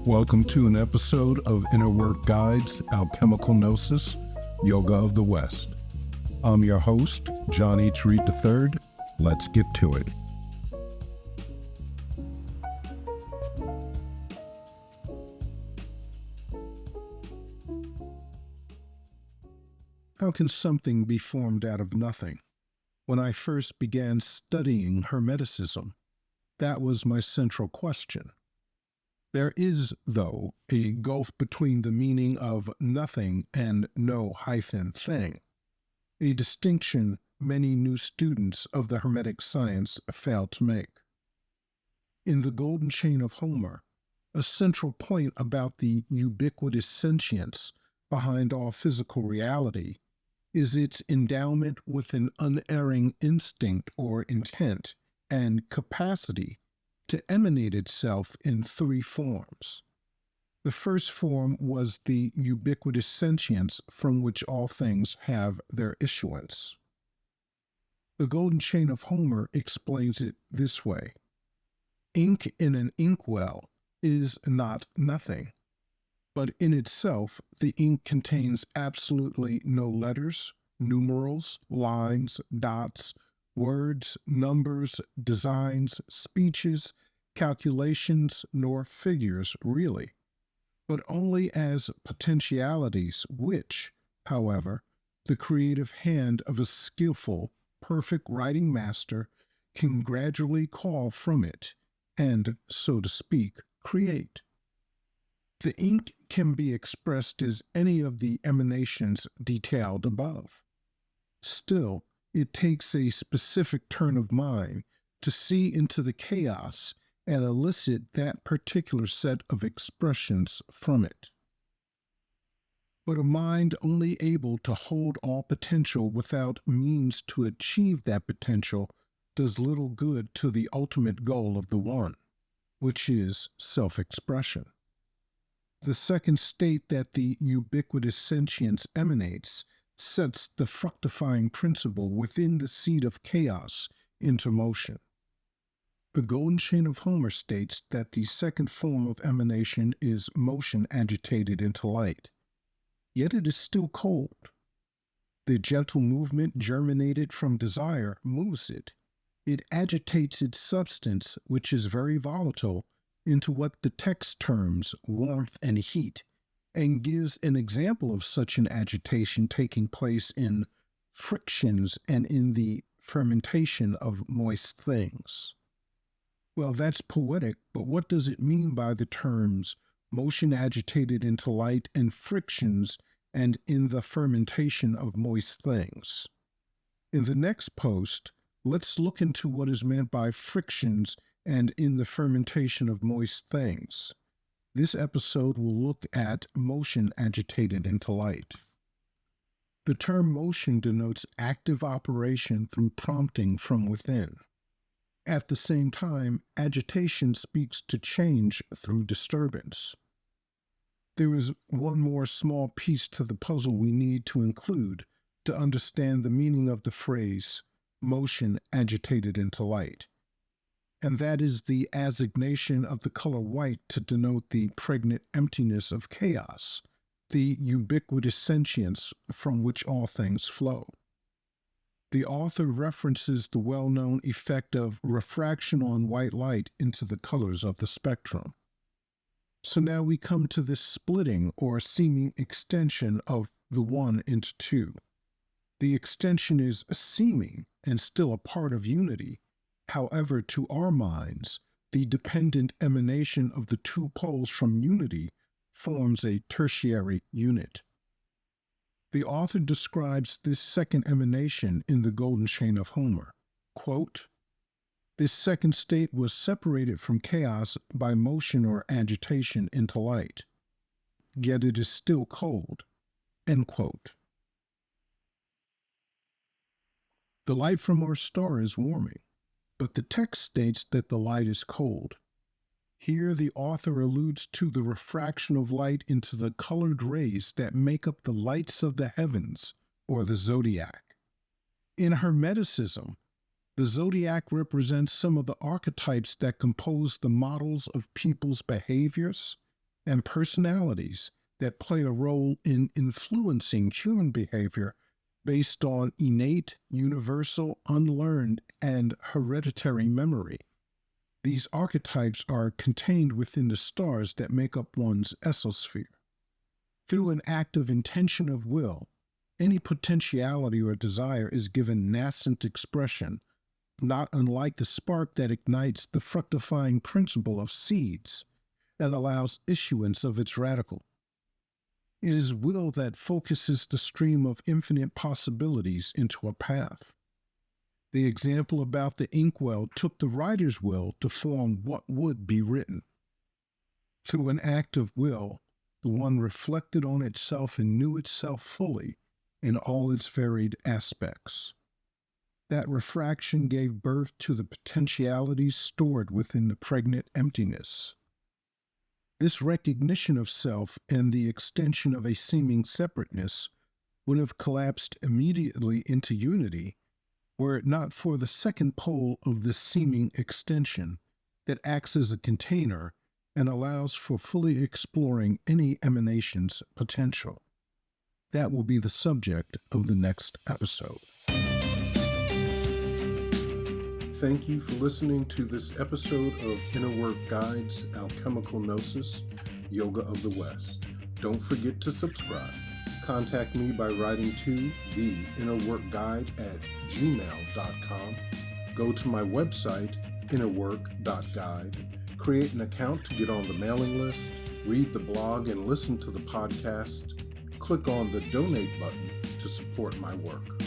Welcome to an episode of Inner Work Guides, Alchemical Gnosis, Yoga of the West. I'm your host, John H. Reed III. Let's get to it. How can something be formed out of nothing? When I first began studying Hermeticism, that was my central question. There is, though, a gulf between the meaning of nothing and no-thing, a distinction many new students of the Hermetic science fail to make. In the Golden Chain of Homer, a central point about the ubiquitous sentience behind all physical reality is its endowment with an unerring instinct or intent and capacity to emanate itself in three forms. The first form was the ubiquitous sentience from which all things have their issuance. The Golden Chain of Homer explains it this way. Ink in an inkwell is not nothing, but in itself the ink contains absolutely no letters, numerals, lines, dots, words, numbers, designs, speeches, calculations, nor figures really, but only as potentialities which, however, the creative hand of a skillful, perfect writing master can gradually call from it and, so to speak, create. The ink can be expressed as any of the emanations detailed above. Still, it takes a specific turn of mind to see into the chaos and elicit that particular set of expressions from it. But a mind only able to hold all potential without means to achieve that potential does little good to the ultimate goal of the one, which is self-expression. The second state that the ubiquitous sentience emanates sets the fructifying principle within the seed of chaos into motion. The Golden Chain of Homer states that the second form of emanation is motion agitated into light. Yet it is still cold. The gentle movement germinated from desire moves it. It agitates its substance, which is very volatile, into what the text terms warmth and heat, and gives an example of such an agitation taking place in frictions and in the fermentation of moist things. Well, that's poetic, but what does it mean by the terms motion agitated into light and frictions and in the fermentation of moist things? In the next post, let's look into what is meant by frictions and in the fermentation of moist things. This episode will look at motion agitated into light. The term motion denotes active operation through prompting from within. At the same time, agitation speaks to change through disturbance. There is one more small piece to the puzzle we need to include to understand the meaning of the phrase motion agitated into light, and that is the assignation of the color white to denote the pregnant emptiness of chaos, the ubiquitous sentience from which all things flow. The author references the well-known effect of refraction on white light into the colors of the spectrum. So now we come to this splitting or seeming extension of the one into two. The extension is seeming and still a part of unity. However, to our minds, the dependent emanation of the two poles from unity forms a tertiary unit. The author describes this second emanation in the Golden Chain of Homer. Quote, "This second state was separated from chaos by motion or agitation into light, yet it is still cold." End quote. The light from our star is warming, but the text states that the light is cold. Here the author alludes to the refraction of light into the colored rays that make up the lights of the heavens, or the zodiac. In Hermeticism, the zodiac represents some of the archetypes that compose the models of people's behaviors and personalities that play a role in influencing human behavior based on innate, universal, unlearned, and hereditary memory. These archetypes are contained within the stars that make up one's exosphere. Through an act of intention of will, any potentiality or desire is given nascent expression, not unlike the spark that ignites the fructifying principle of seeds and allows issuance of its radicle. It is will that focuses the stream of infinite possibilities into a path. The example about the inkwell took the writer's will to form what would be written. Through an act of will, the one reflected on itself and knew itself fully in all its varied aspects. That refraction gave birth to the potentialities stored within the pregnant emptiness. This recognition of self and the extension of a seeming separateness would have collapsed immediately into unity were it not for the second pole of this seeming extension that acts as a container and allows for fully exploring any emanation's potential. That will be the subject of the next episode. Thank you for listening to this episode of Inner Work Guides, Alchemical Gnosis, Yoga of the West. Don't forget to subscribe. Contact me by writing to theinnerworkguide@gmail.com. Go to my website, innerwork.guide. Create an account to get on the mailing list. Read the blog and listen to the podcast. Click on the donate button to support my work.